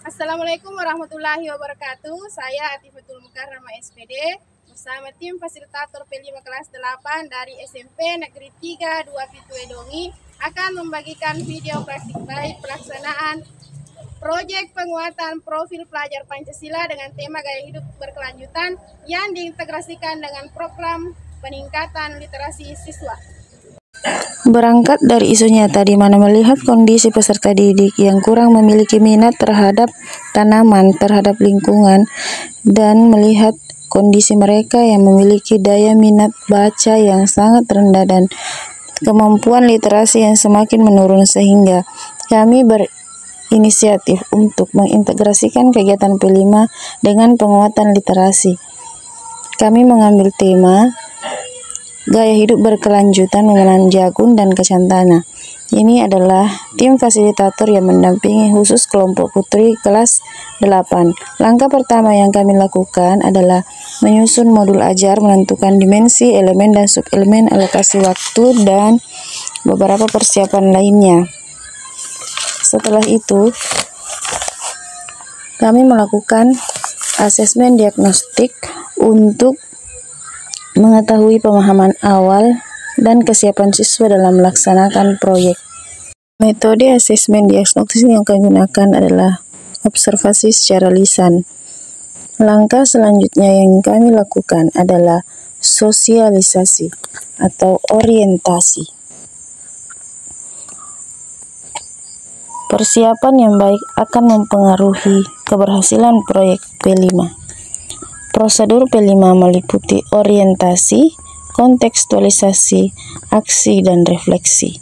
Assalamualaikum warahmatullahi wabarakatuh. Saya Atifatul Mukarramah SPD bersama tim fasilitator P5 kelas 8 dari SMP Negeri 3 2 Pitu Edongi akan membagikan video praktik baik pelaksanaan proyek penguatan profil pelajar Pancasila dengan tema gaya hidup berkelanjutan yang diintegrasikan dengan program peningkatan literasi siswa. Berangkat dari isu nyata di mana melihat kondisi peserta didik yang kurang memiliki minat terhadap tanaman, terhadap lingkungan, dan melihat kondisi mereka yang memiliki daya minat baca yang sangat rendah dan kemampuan literasi yang semakin menurun, sehingga kami berinisiatif untuk mengintegrasikan kegiatan P5 dengan penguatan literasi. Kami mengambil tema gaya hidup berkelanjutan mengenal jagung dan kacang tanah. Ini adalah tim fasilitator yang mendampingi khusus kelompok putri kelas 8. Langkah pertama yang kami lakukan adalah menyusun modul ajar, menentukan dimensi, elemen dan subelemen, alokasi waktu, dan beberapa persiapan lainnya. Setelah itu, kami melakukan asesmen diagnostik untuk mengetahui pemahaman awal dan kesiapan siswa dalam melaksanakan proyek. Metode asesmen diagnostik yang kami gunakan adalah observasi secara lisan. Langkah selanjutnya yang kami lakukan adalah sosialisasi atau orientasi. Persiapan yang baik akan mempengaruhi keberhasilan proyek P5. Prosedur P5 meliputi orientasi, kontekstualisasi, aksi, dan refleksi.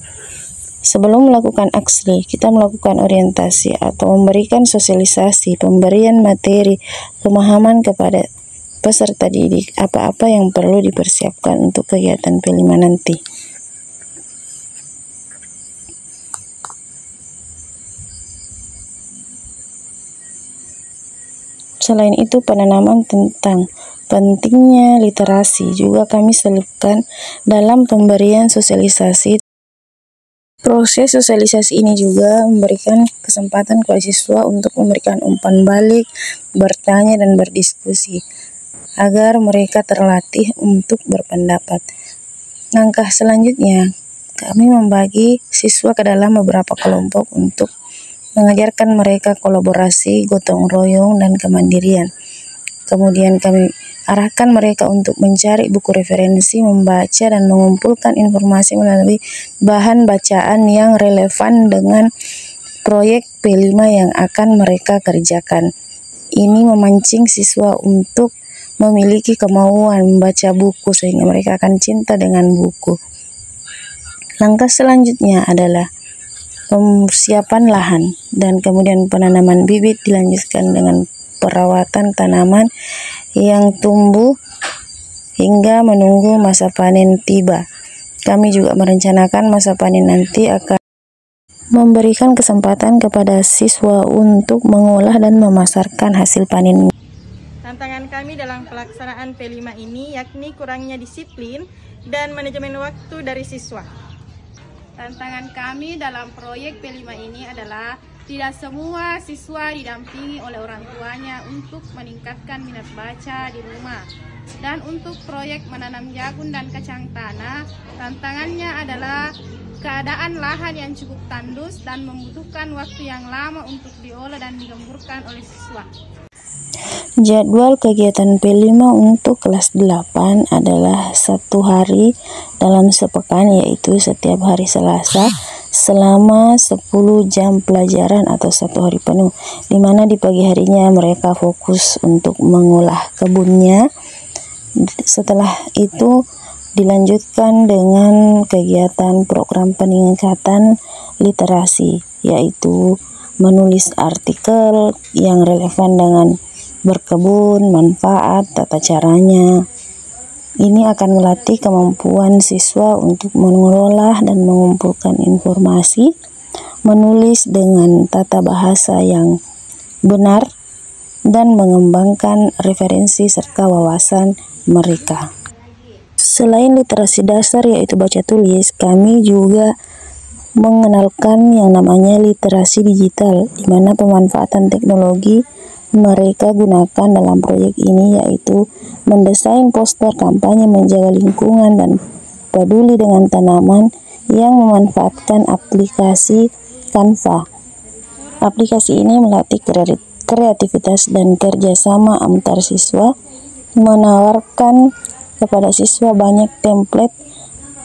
Sebelum melakukan aksi, kita melakukan orientasi atau memberikan sosialisasi, pemberian materi, pemahaman kepada peserta didik apa-apa yang perlu dipersiapkan untuk kegiatan P5 nanti. Selain itu, penanaman tentang pentingnya literasi juga kami selipkan dalam pemberian sosialisasi. Proses sosialisasi ini juga memberikan kesempatan kepada siswa untuk memberikan umpan balik, bertanya, dan berdiskusi agar mereka terlatih untuk berpendapat. Langkah selanjutnya, kami membagi siswa ke dalam beberapa kelompok untuk mengajarkan mereka kolaborasi, gotong royong, dan kemandirian. Kemudian kami arahkan mereka untuk mencari buku referensi, membaca, dan mengumpulkan informasi melalui bahan bacaan yang relevan dengan proyek P5 yang akan mereka kerjakan. Ini memancing siswa untuk memiliki kemauan membaca buku sehingga mereka akan cinta dengan buku. Langkah selanjutnya adalah persiapan lahan dan kemudian penanaman bibit, dilanjutkan dengan perawatan tanaman yang tumbuh hingga menunggu masa panen tiba. Kami juga merencanakan masa panen nanti akan memberikan kesempatan kepada siswa untuk mengolah dan memasarkan hasil panen. Tantangan kami dalam pelaksanaan P5 ini yakni kurangnya disiplin dan manajemen waktu dari siswa. Tantangan kami dalam proyek P5 ini adalah tidak semua siswa didampingi oleh orang tuanya untuk meningkatkan minat baca di rumah. Dan untuk proyek menanam jagung dan kacang tanah, tantangannya adalah keadaan lahan yang cukup tandus dan membutuhkan waktu yang lama untuk diolah dan digemburkan oleh siswa. Jadwal kegiatan P5 untuk kelas 8 adalah 1 hari dalam sepekan, yaitu setiap hari Selasa selama 10 jam pelajaran atau 1 hari penuh, di mana di pagi harinya mereka fokus untuk mengolah kebunnya. Setelah itu dilanjutkan dengan kegiatan program peningkatan literasi, yaitu menulis artikel yang relevan dengan berkebun, manfaat, tata caranya. Ini akan melatih kemampuan siswa untuk mengolah dan mengumpulkan informasi, menulis dengan tata bahasa yang benar, dan mengembangkan referensi serta wawasan mereka. Selain literasi dasar yaitu baca tulis, kami juga mengenalkan yang namanya literasi digital, di mana pemanfaatan teknologi mereka gunakan dalam proyek ini yaitu mendesain poster kampanye menjaga lingkungan dan peduli dengan tanaman yang memanfaatkan aplikasi Canva. Aplikasi ini melatih kreativitas dan kerjasama antar siswa, menawarkan kepada siswa banyak template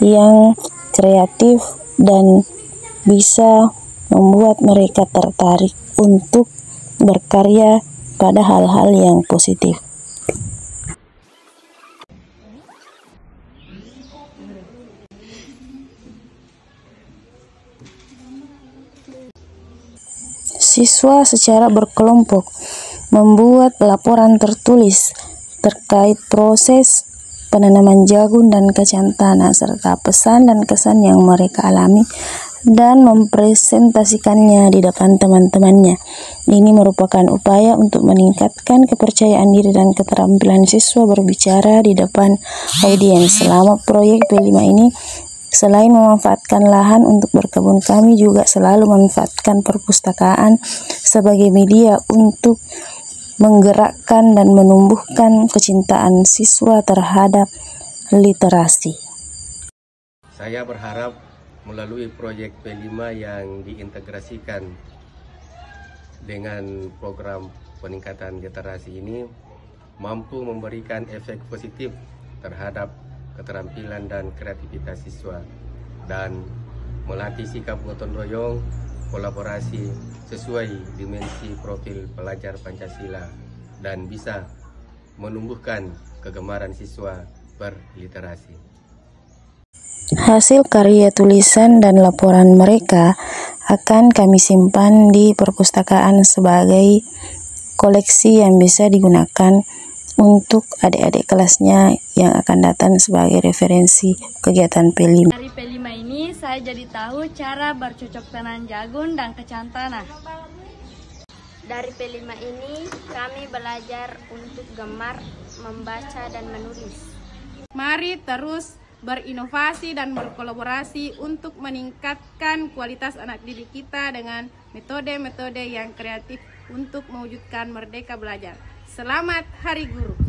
yang kreatif dan bisa membuat mereka tertarik untuk berkarya pada hal-hal yang positif. Siswa secara berkelompok membuat laporan tertulis terkait proses penanaman jagung dan kacang tanah serta pesan dan kesan yang mereka alami dan mempresentasikannya di depan teman-temannya. Ini merupakan upaya untuk meningkatkan kepercayaan diri dan keterampilan siswa berbicara di depan audiens. Selama proyek P5 ini, selain memanfaatkan lahan untuk berkebun, kami juga selalu memanfaatkan perpustakaan sebagai media untuk menggerakkan dan menumbuhkan kecintaan siswa terhadap literasi. Saya berharap melalui proyek P5 yang diintegrasikan dengan program peningkatan literasi ini mampu memberikan efek positif terhadap keterampilan dan kreativitas siswa dan melatih sikap gotong royong, kolaborasi sesuai dimensi profil pelajar Pancasila dan bisa menumbuhkan kegemaran siswa berliterasi. Hasil karya tulisan dan laporan mereka akan kami simpan di perpustakaan sebagai koleksi yang bisa digunakan untuk adik-adik kelasnya yang akan datang sebagai referensi kegiatan P5. Dari P5 ini saya jadi tahu cara bercocok tanam jagung dan kacang tanah. Dari P5 ini kami belajar untuk gemar membaca dan menulis. Mari terus berinovasi dan berkolaborasi untuk meningkatkan kualitas anak didik kita dengan metode-metode yang kreatif untuk mewujudkan merdeka belajar. Selamat Hari Guru.